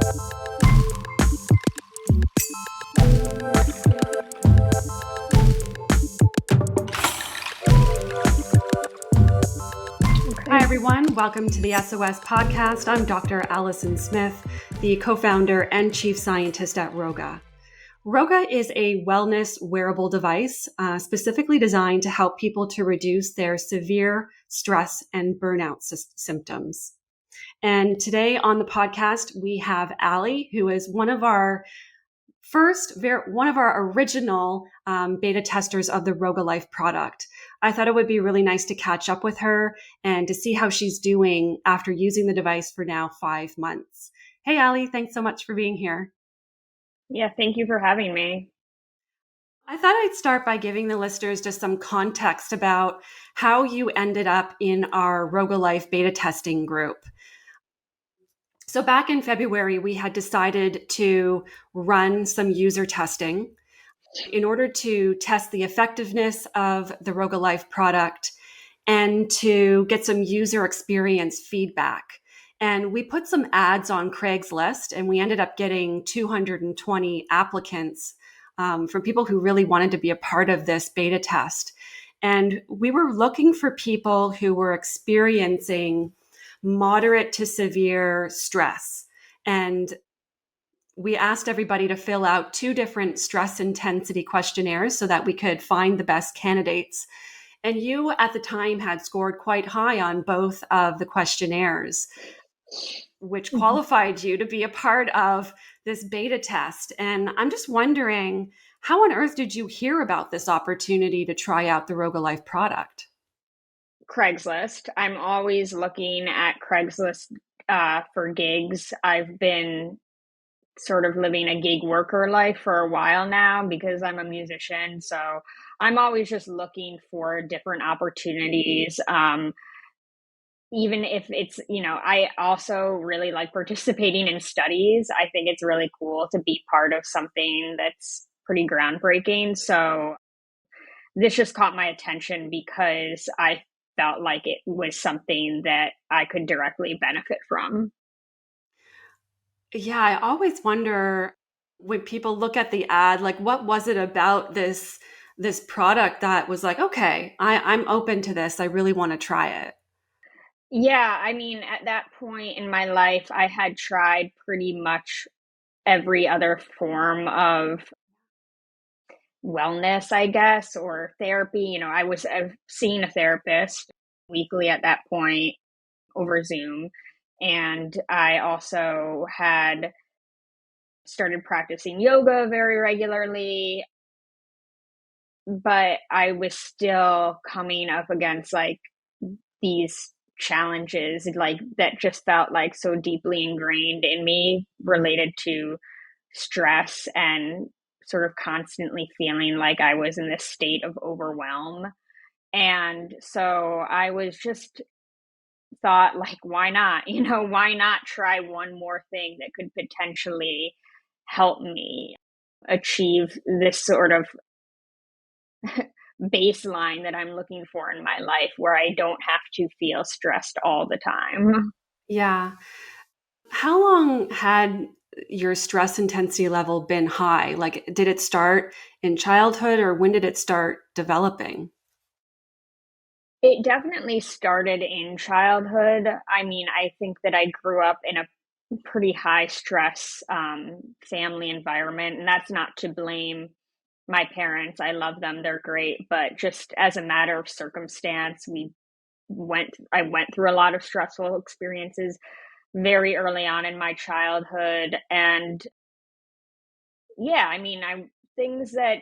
Hi, everyone. Welcome to the SoS podcast. I'm Dr. Allison Smith, the co-founder and chief scientist at Roga. Roga is a wellness wearable device specifically designed to help people to reduce their severe stress and burnout symptoms. And today on the podcast, we have Allie, who is one of our original beta testers of the Roga Life product. I thought it would be really nice to catch up with her and to see how she's doing after using the device for now 5 months. Hey, Allie, thanks so much for being here. Yeah, thank you for having me. I thought I'd start by giving the listeners just some context about how you ended up in our Roga Life beta testing group. So back in February, we had decided to run some user testing in order to test the effectiveness of the Roga Life product and to get some user experience feedback. And we put some ads on Craigslist, and we ended up getting 220 applicants from people who really wanted to be a part of this beta test. And we were looking for people who were experiencing moderate to severe stress. And we asked everybody to fill out 2 different stress intensity questionnaires so that we could find the best candidates. And you at the time had scored quite high on both of the questionnaires, which qualified you to be a part of this beta test. And I'm just wondering, how on earth did you hear about this opportunity to try out the Roga Life product? Craigslist. I'm always looking at Craigslist for gigs. I've been sort of living a gig worker life for a while now because I'm a musician. So I'm always just looking for different opportunities. Even if it's, I also really like participating in studies. I think it's really cool to be part of something that's pretty groundbreaking. So this just caught my attention because I felt like it was something that I could directly benefit from. Yeah, I always wonder when people look at the ad, like what was it about this product that was like, okay, I'm open to this. I really want to try it. Yeah, I mean, at that point in my life, I had tried pretty much every other form of wellness, I guess, or therapy. I've seen a therapist weekly at that point over Zoom. And I also had started practicing yoga very regularly, but I was still coming up against like these challenges like that just felt like so deeply ingrained in me related to stress and sort of constantly feeling like I was in this state of overwhelm. And so I was just thought like, why not? Why not try one more thing that could potentially help me achieve this sort of baseline that I'm looking for in my life where I don't have to feel stressed all the time. Yeah. How long had your stress intensity level been high? Like, did it start in childhood or when did it start developing? It definitely started in childhood. I mean, I think that I grew up in a pretty high stress family environment, and that's not to blame my parents. I love them, they're great, but just as a matter of circumstance, I went through a lot of stressful experiences very early on in my childhood. And yeah, I mean, things that,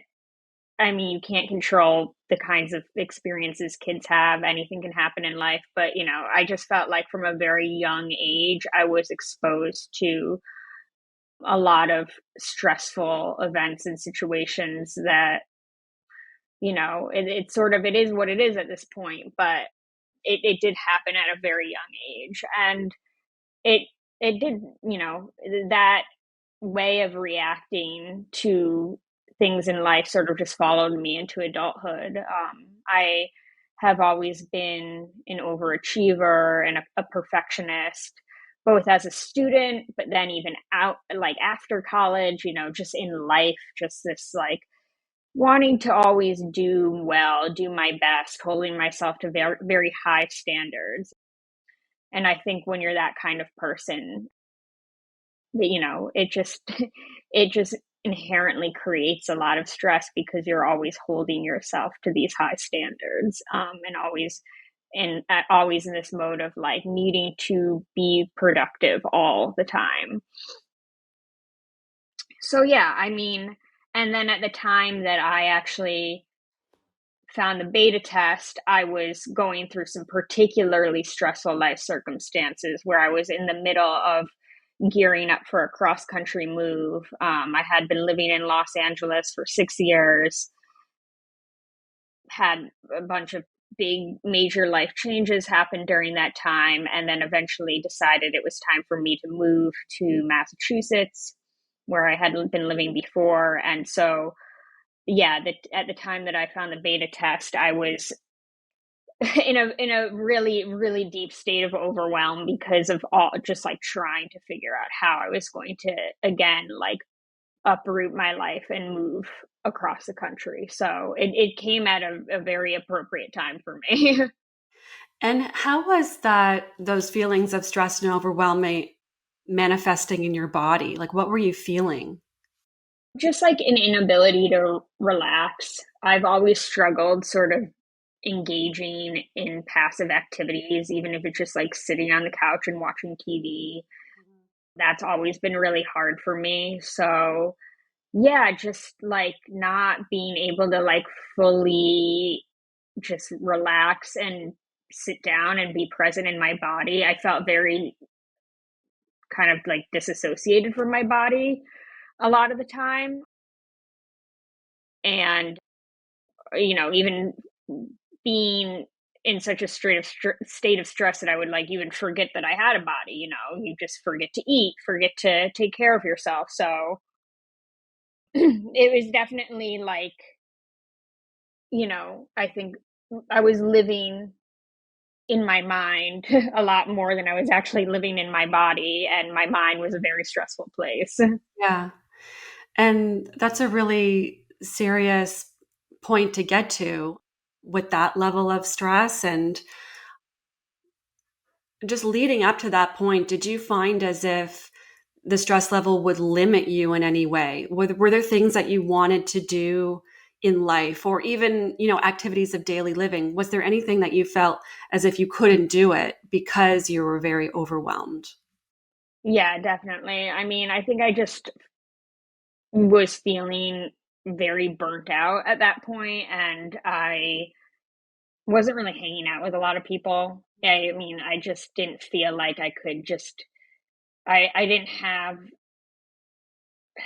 I mean, you can't control the kinds of experiences kids have. Anything can happen in life. But, I just felt like from a very young age, I was exposed to a lot of stressful events and situations that, it sort of, it is what it is at this point. But it did happen at a very young age. And it, it did, that way of reacting to things in life sort of just followed me into adulthood. I have always been an overachiever and a perfectionist, both as a student, but then even out like after college, just in life, just this like wanting to always do well, do my best, holding myself to very, very high standards. And I think when you're that kind of person, it just it just inherently creates a lot of stress because you're always holding yourself to these high standards, and always in this mode of like needing to be productive all the time. So yeah, I mean, and then at the time that I actually found the beta test, I was going through some particularly stressful life circumstances where I was in the middle of gearing up for a cross country move. I had been living in Los Angeles for 6 years, had a bunch of big major life changes happen during that time, and then eventually decided it was time for me to move to Massachusetts, where I had been living before. And so, yeah, at the time that I found the beta test, I was in a really really deep state of overwhelm because of all just like trying to figure out how I was going to again like uproot my life and move across the country. So it came at a very appropriate time for me. And how was those feelings of stress and overwhelming manifesting in your body? Like, what were you feeling? Just like an inability to relax. I've always struggled sort of engaging in passive activities, even if it's just like sitting on the couch and watching TV. That's always been really hard for me. So, yeah, just like not being able to like fully just relax and sit down and be present in my body. I felt very kind of like disassociated from my body a lot of the time. And, even being in such a state of stress that I would like even forget that I had a body, you just forget to eat, forget to take care of yourself. So it was definitely like, I think I was living in my mind a lot more than I was actually living in my body, and my mind was a very stressful place. Yeah. And that's a really serious point to get to with that level of stress. And just leading up to that point, did you find as if the stress level would limit you in any way? Were there things that you wanted to do in life or even, activities of daily living? Was there anything that you felt as if you couldn't do it because you were very overwhelmed? Yeah, definitely. I mean, I think I just was feeling very burnt out at that point, and I wasn't really hanging out with a lot of people. I mean, I just didn't feel like I could just I didn't have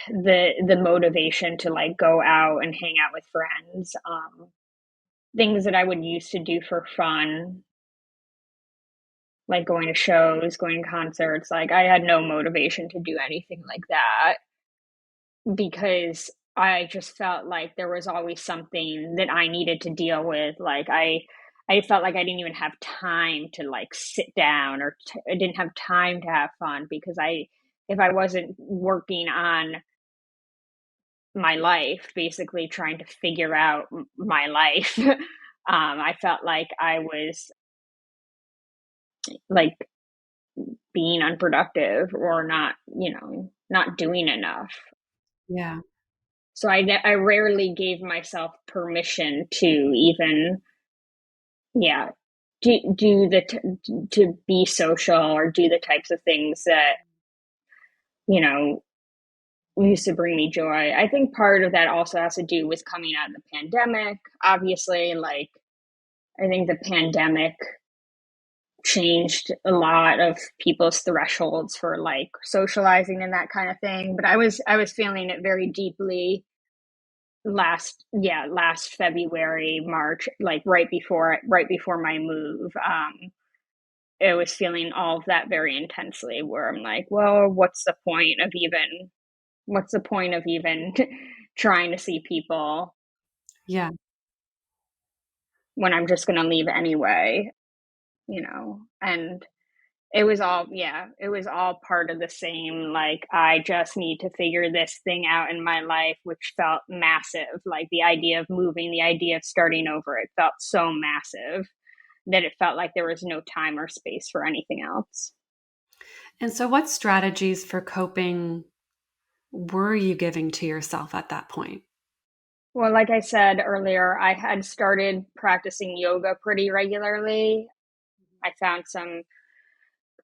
the motivation to like go out and hang out with friends. Things that I would used to do for fun, like going to shows, going to concerts, like I had no motivation to do anything like that because I just felt like there was always something that I needed to deal with. Like I felt like I didn't even have time to like sit down or I didn't have time to have fun because if I wasn't working on my life, basically trying to figure out my life, I felt like I was like being unproductive or not, not doing enough. Yeah. So I rarely gave myself permission to even, yeah, to be social or do the types of things that, you know, used to bring me joy. I think part of that also has to do with coming out of the pandemic. Obviously, like, I think the pandemic changed a lot of people's thresholds for like socializing and that kind of thing. But I was feeling it very deeply last February, March, like right before my move. I was feeling all of that very intensely where I'm like, well, what's the point of even trying to see people Yeah. when I'm just going to leave anyway, and It was all, yeah, it was all part of the same, like, I just need to figure this thing out in my life, which felt massive. Like the idea of moving, the idea of starting over, it felt so massive that it felt like there was no time or space for anything else. And so, what strategies for coping were you giving to yourself at that point? Well, like I said earlier, I had started practicing yoga pretty regularly. I found some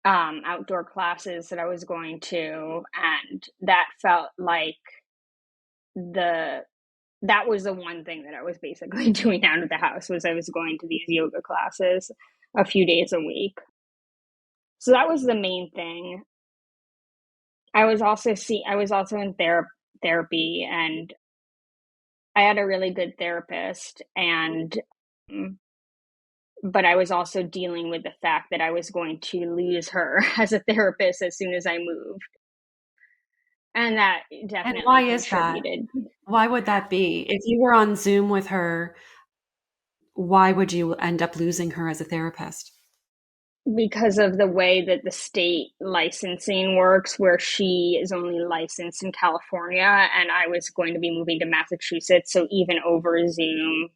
outdoor classes that I was going to, and that felt like the that was the one thing that I was basically doing out of the house, was I was going to these yoga classes a few days a week. So that was the main thing. I was also in therapy, and I had a really good therapist, and mm, but I was also dealing with the fact that I was going to lose her as a therapist as soon as I moved. And that And why definitely is that? contributed. Why would that be? If you were on Zoom with her, why would you end up losing her as a therapist? Because of the way that the state licensing works, where she is only licensed in California and I was going to be moving to Massachusetts. So even over Zoom,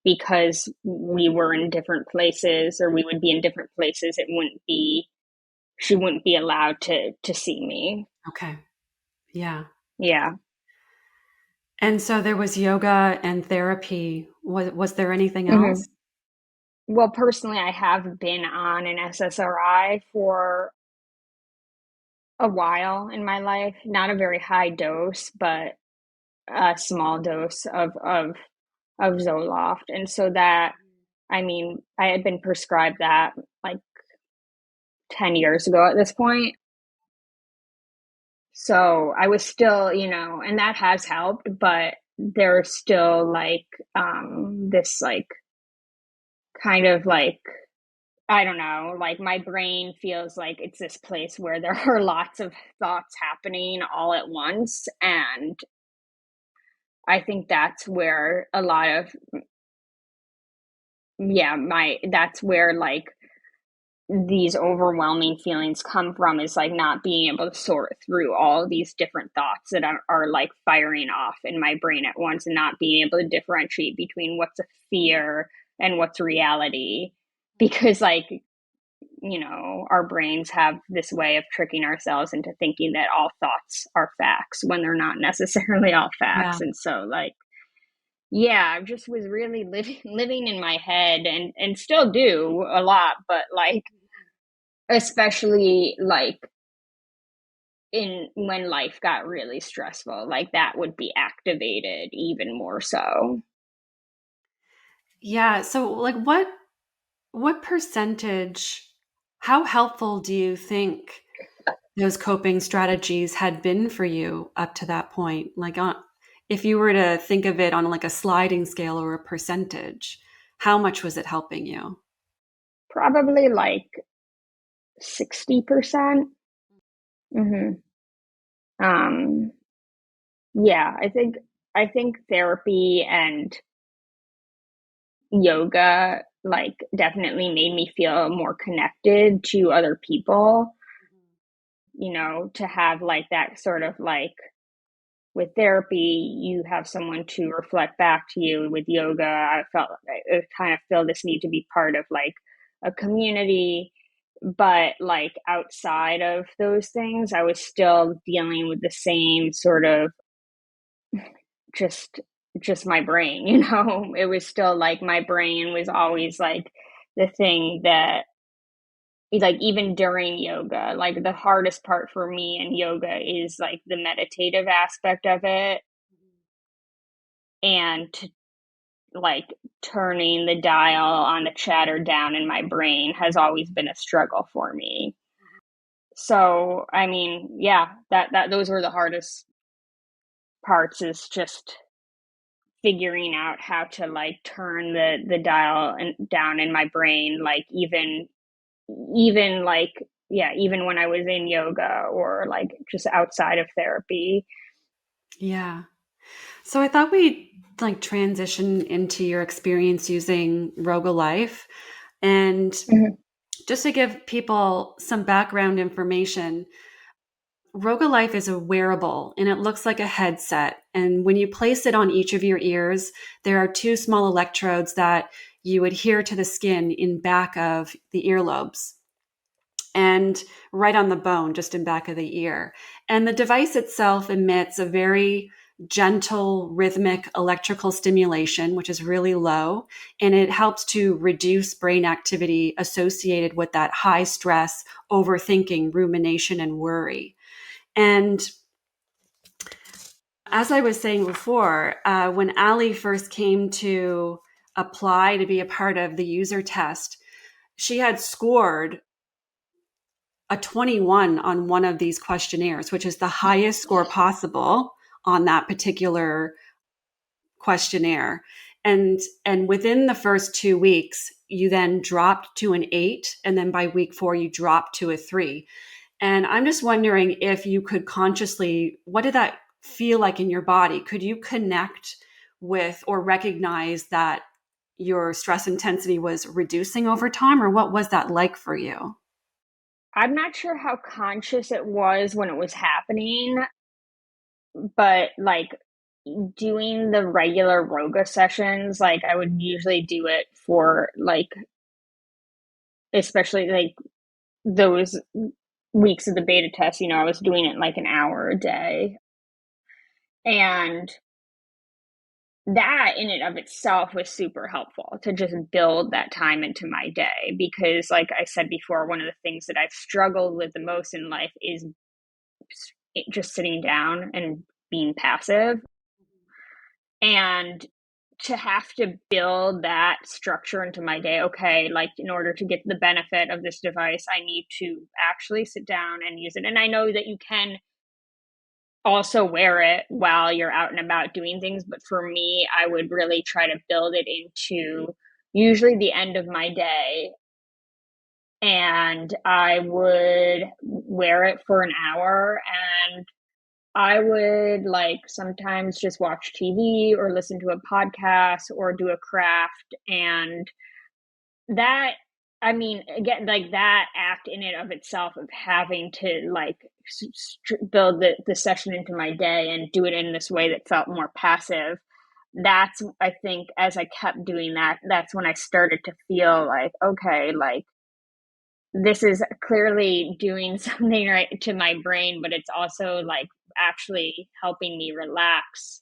because we were in different places, or we would be in different places, she wouldn't be allowed to see me. Okay. Yeah. Yeah. And so there was yoga and therapy. Was there anything Hmm. else? Well, personally, I have been on an SSRI for a while in my life. Not a very high dose, but a small dose of Zoloft. And so that, I mean, I had been prescribed that like 10 years ago at this point. So I was still, and that has helped, but there's still like this like kind of like, I don't know, like my brain feels like it's this place where there are lots of thoughts happening all at once. And I think that's where a lot of, yeah, that's where like these overwhelming feelings come from, is like not being able to sort through all of these different thoughts that are like firing off in my brain at once, and not being able to differentiate between what's a fear and what's reality. Because like, our brains have this way of tricking ourselves into thinking that all thoughts are facts when they're not necessarily all Yeah. facts. And so like, yeah, I just was really living in my head, and still do a lot, but like, especially like in when life got really stressful, like that would be activated even more so. Yeah. So like what percentage, how helpful do you think those coping strategies had been for you up to that point? Like if you were to think of it on like a sliding scale or a percentage, how much was it helping you? Probably like 60%. Hmm. Um, yeah, I think therapy and yoga like definitely made me feel more connected to other people, to have like that sort of like, with therapy, you have someone to reflect back to you. With yoga, I kind of feel this need to be part of like a community. But like outside of those things, I was still dealing with the same sort of just just my brain, It was still like my brain was always like the thing that, like, even during yoga, like the hardest part for me in yoga is like the meditative aspect of it, and like turning the dial on the chatter down in my brain has always been a struggle for me. So, I mean, yeah, that those were the hardest parts, is just figuring out how to like turn the dial and down in my brain, like even like, yeah, even when I was in yoga or like just outside of therapy. Yeah. So I thought we'd like transition into your experience using Roga Life. And Mhm. Just to give people some background information, Roga Life is a wearable and it looks like a headset. And when you place it on each of your ears, there are two small electrodes that you adhere to the skin in back of the earlobes and right on the bone, just in back of the ear. And the device itself emits a very gentle, rhythmic electrical stimulation, which is really low. And it helps to reduce brain activity associated with that high stress, overthinking, rumination, and worry. And as I was saying before, when Ali first came to apply to be a part of the user test, she had scored a 21 on one of these questionnaires, which is the highest score possible on that particular questionnaire. And within the first 2 weeks, you then dropped to an 8, and then by week 4, you dropped to a 3. And I'm just wondering if you could consciously, what did that feel like in your body? Could you connect with or recognize that your stress intensity was reducing over time, or what was that like for you? I'm not sure how conscious it was when it was happening, but like doing the regular Roga sessions, like I would usually do it for like, especially like those weeks of the beta test, I was doing it like an hour a day. And that in and of itself was super helpful to just build that time into my day because, like I said before, one of the things that I've struggled with the most in life is just sitting down and being passive. And to have to build that structure into my day, okay, like in order to get the benefit of this device, I need to actually sit down and use it. And I know that you can also wear it while you're out and about doing things, but for me, I would really try to build it into usually the end of my day. And I would wear it for an hour and I would like sometimes just watch TV or listen to a podcast or do a craft. And that, I mean, again, like that act in and of itself of having to like build the session into my day and do it in this way that felt more passive. That's, I think, as I kept doing that, that's when I started to feel like, okay, like this is clearly doing something right to my brain, but it's also like actually helping me relax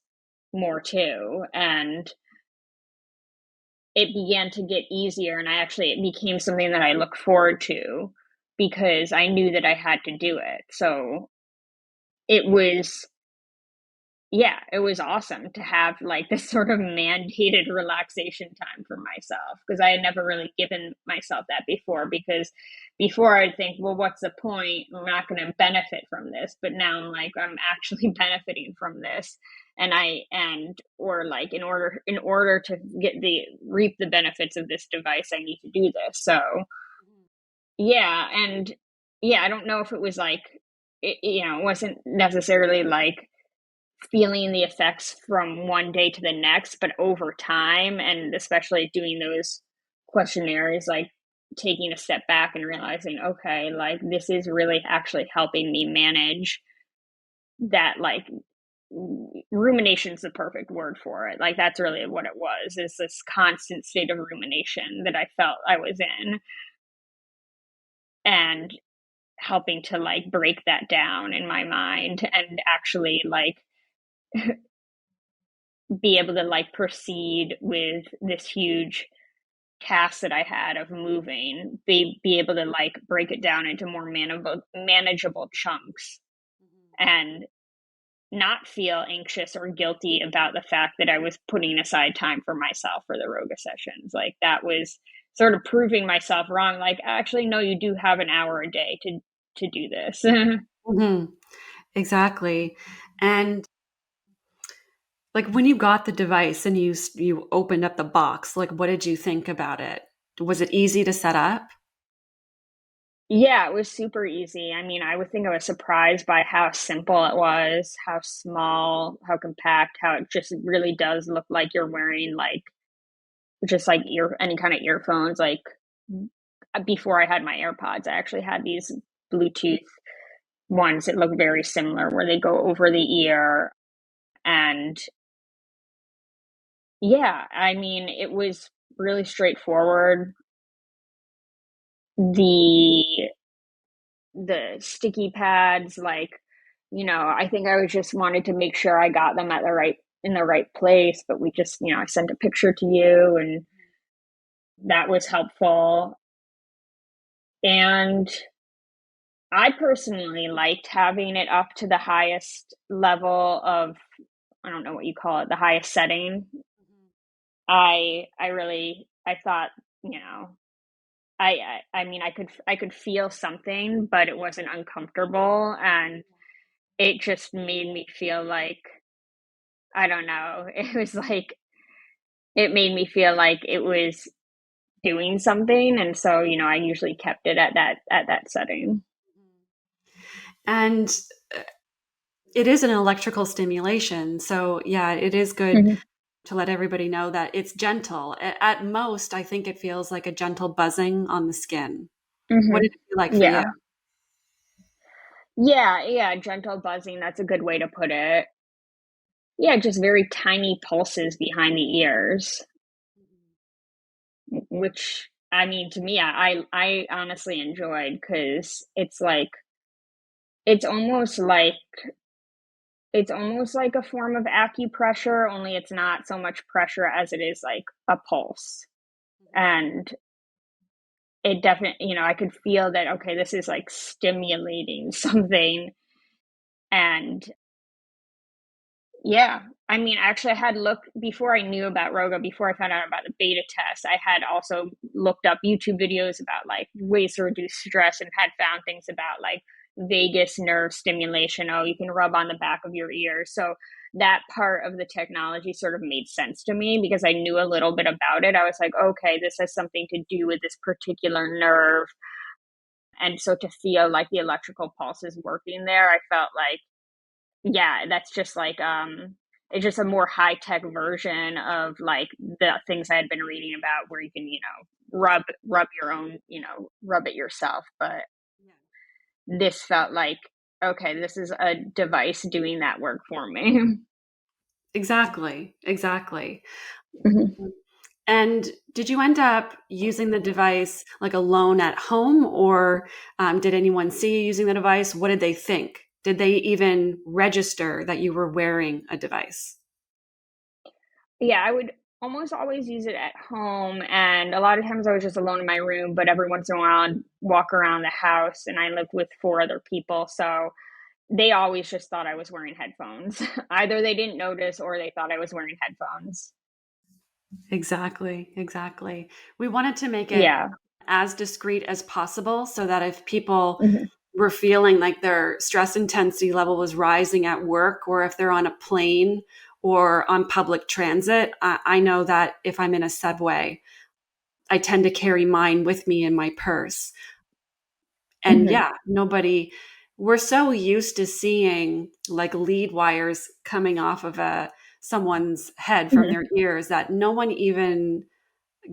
more too. And it began to get easier. And it became something that I look forward to because I knew that I had to do it. So it was, yeah, it was awesome to have like this sort of mandated relaxation time for myself because I had never really given myself that before. Because before I'd think, well, what's the point? I'm not going to benefit from this. But now I'm like, I'm actually benefiting from this. Or like in order to reap the benefits of this device, I need to do this. So yeah. And yeah, I don't know if it was like, it wasn't necessarily like feeling the effects from one day to the next, but over time, and especially doing those questionnaires, like taking a step back and realizing, okay, like this is really actually helping me manage that, like rumination's the perfect word for it. Like that's really what it was, is this constant state of rumination that I felt I was in, and helping to like break that down in my mind and actually like be able to like proceed with this huge task that I had of moving, be able to like break it down into more manageable chunks and not feel anxious or guilty about the fact that I was putting aside time for myself for the Roga sessions. Like that was sort of proving myself wrong. Like, actually, no, you do have an hour a day to do this. Mm-hmm. Exactly. And like when you got the device and you opened up the box, like what did you think about it? Was it easy to set up? Yeah, it was super easy. I mean, I would think I was surprised by how simple it was, how small, how compact, how it just really does look like you're wearing like just like any kind of earphones. Like before I had my AirPods, I actually had these Bluetooth ones that look very similar where they go over the ear. And yeah, I mean, it was really straightforward. The the sticky pads, like, I think I was just wanted to make sure I got them at the right in the right place, but we just, I sent a picture to you and that was helpful. And I personally liked having it up to the highest level of, I don't know what you call it, the highest setting. I thought, you know, I mean, I could feel something, but it wasn't uncomfortable, and it just made me feel like, I don't know, it was like it made me feel like it was doing something, and so, I usually kept it at that setting. And it is an electrical stimulation. So, yeah, it is good Mhm. to let everybody know that it's gentle. At most, I think it feels like a gentle buzzing on the skin. What did Mhm. it feel like for you? Yeah. Yeah, yeah, gentle buzzing, that's a good way to put it. Yeah, just very tiny pulses behind the ears, which, I mean, to me, I honestly enjoyed because it's almost like it's almost like a form of acupressure, only it's not so much pressure as it is like a pulse. And it definitely, I could feel that, okay, this is like stimulating something. And yeah. I mean, actually, I had looked before I knew about Roga, before I found out about the beta test. I had also looked up YouTube videos about like ways to reduce stress and had found things about like vagus nerve stimulation. Oh, you can rub on the back of your ears. So that part of the technology sort of made sense to me because I knew a little bit about it. I was like, okay, this has something to do with this particular nerve. And so to feel like the electrical pulse is working there, I felt like, yeah, that's just like it's just a more high tech version of like the things I had been reading about where you can, rub your own, rub it yourself. But this felt like, okay, this is a device doing that work for me. Exactly, exactly. Mhm. And did you end up using the device like alone at home, or did anyone see you using the device? What did they think? Did they even register that you were wearing a device? Yeah, I would almost always use it at home, and a lot of times I was just alone in my room, but every once in a while I'd walk around the house, and I lived with four other people, so they always just thought I was wearing headphones. Either they didn't notice or they thought I was wearing headphones. Exactly, exactly. We wanted to make it Yeah. as discreet as possible so that if people Mhm. were feeling like their stress intensity level was rising at work, or if they're on a plane or on public transit, I know that if I'm in a subway, I tend to carry mine with me in my purse. And Mhm. yeah, we're so used to seeing like lead wires coming off of someone's head from Mhm. their ears that no one even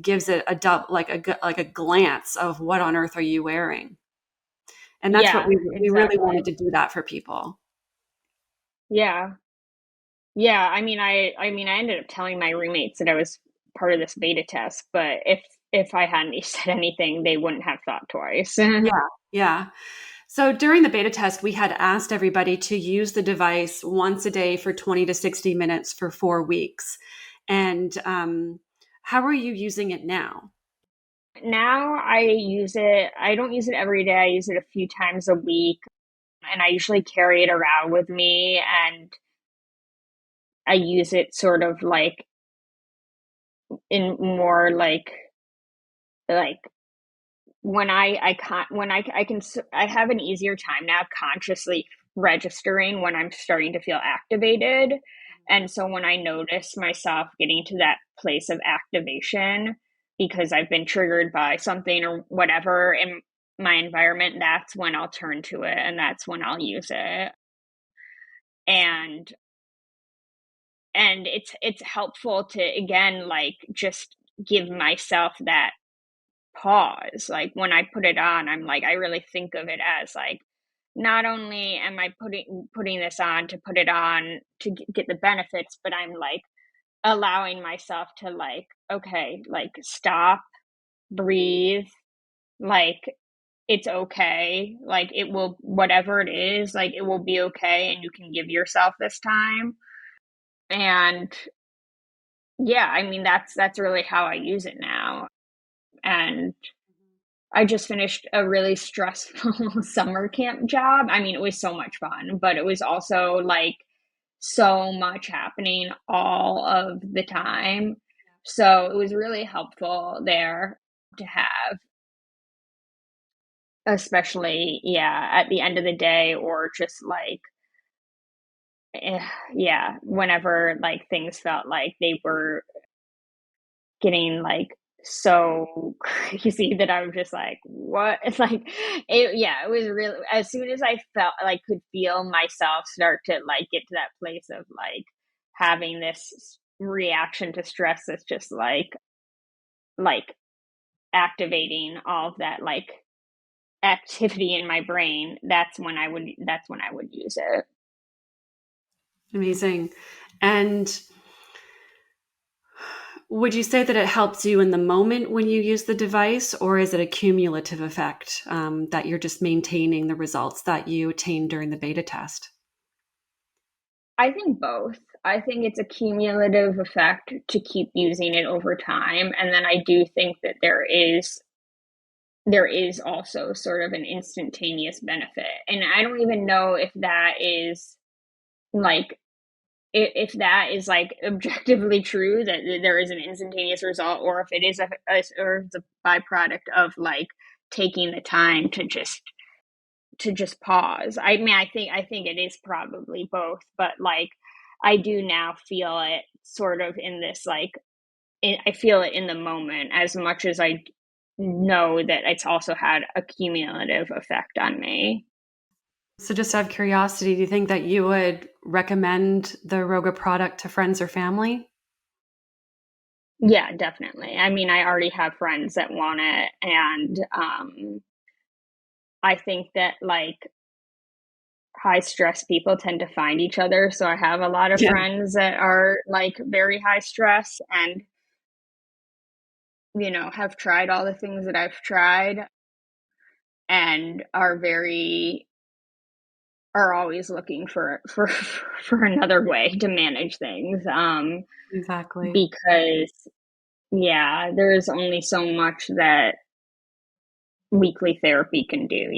gives it like a glance of what on earth are you wearing. And that's what Yeah, we really wanted exactly. to do that for people. Yeah. Yeah, I ended up telling my roommates that I was part of this beta test, but if I hadn't said anything, they wouldn't have thought twice. Yeah. Yeah. So during the beta test, we had asked everybody to use the device once a day for 20 to 60 minutes for 4 weeks. And how are you using it now? Now I don't use it every day. I use it a few times a week, and I usually carry it around with me, and I use it sort of like in more like when I can I have an easier time now consciously registering when I'm starting to feel activated. And so when I notice myself getting to that place of activation because I've been triggered by something or whatever in my environment, that's when I'll turn to it and that's when I'll use it. And it's helpful to again like just give myself pause. Like when I put it on, I'm like, I really think of it as like, not only am I putting this on to put it on to get the benefits, but I'm like allowing myself to like, okay, like stop, breathe, like it's okay. Like it will, whatever it is, like it will be okay, and you can give yourself this time. And yeah, I mean that's really how I use it now. And I just finished a really stressful summer camp job. I mean, it was so much fun, but it was also like so much happening all of the time. So it was really helpful there to have, especially, yeah, at the end of the day, or just like, yeah, whenever like things felt like they were getting like so crazy that I was just like, what? It's like, yeah, it was really, as soon as I felt like could feel myself start to like get to that place of like having this reaction to stress that's just like activating all of that like activity in my brain, that's when I would use it. Amazing. And would you say that it helps you in the moment when you use the device, or is it a cumulative effect that you're just maintaining the results that you attained during the beta test? I think both. I think it's a cumulative effect to keep using it over time. And then I do think that there is also sort of an instantaneous benefit. And I don't even know if that is like if that is like objectively true that there is an instantaneous result, or if it is or if it's a byproduct of like taking the time to just pause. I mean, I think it is probably both, but like I do now feel it sort of in this like I feel it in the moment as much as I know that it's also had a cumulative effect on me. So, just out of curiosity, do you think that you would recommend the Roga product to friends or family? Yeah, definitely. I mean, I already have friends that want it, and I think that like high stress people tend to find each other. So I have a lot of Yeah. friends that are like very high stress and have tried all the things that I've tried and are always looking for for another way to manage things. Exactly. Because yeah, there is only so much that weekly therapy can do.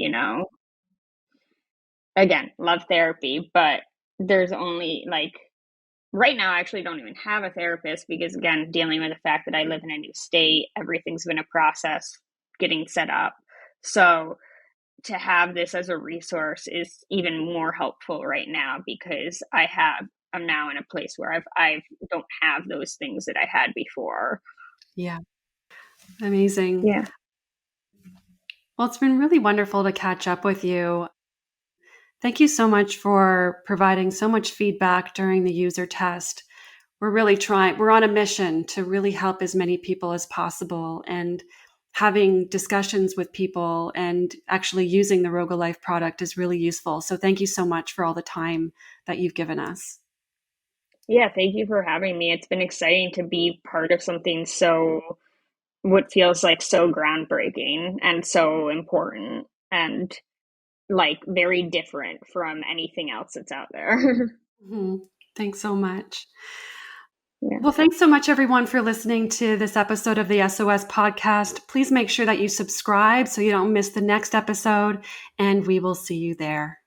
Again, love therapy, but there's only like right now I actually don't even have a therapist because again, dealing with the fact that I live in a new state, everything's been a process getting set up. So to have this as a resource is even more helpful right now because I'm now in a place where I don't have those things that I had before. Yeah. Amazing. Yeah. Well, it's been really wonderful to catch up with you. Thank you so much for providing so much feedback during the user test. We're on a mission to really help as many people as possible, and having discussions with people and actually using the Roga Life product is really useful. So thank you so much for all the time that you've given us. Yeah, thank you for having me. It's been exciting to be part of something so what feels like so groundbreaking and so important and like very different from anything else that's out there. Mhm. Thanks so much. Yeah. Well, thanks so much, everyone, for listening to this episode of the SOS podcast. Please make sure that you subscribe so you don't miss the next episode, and we will see you there.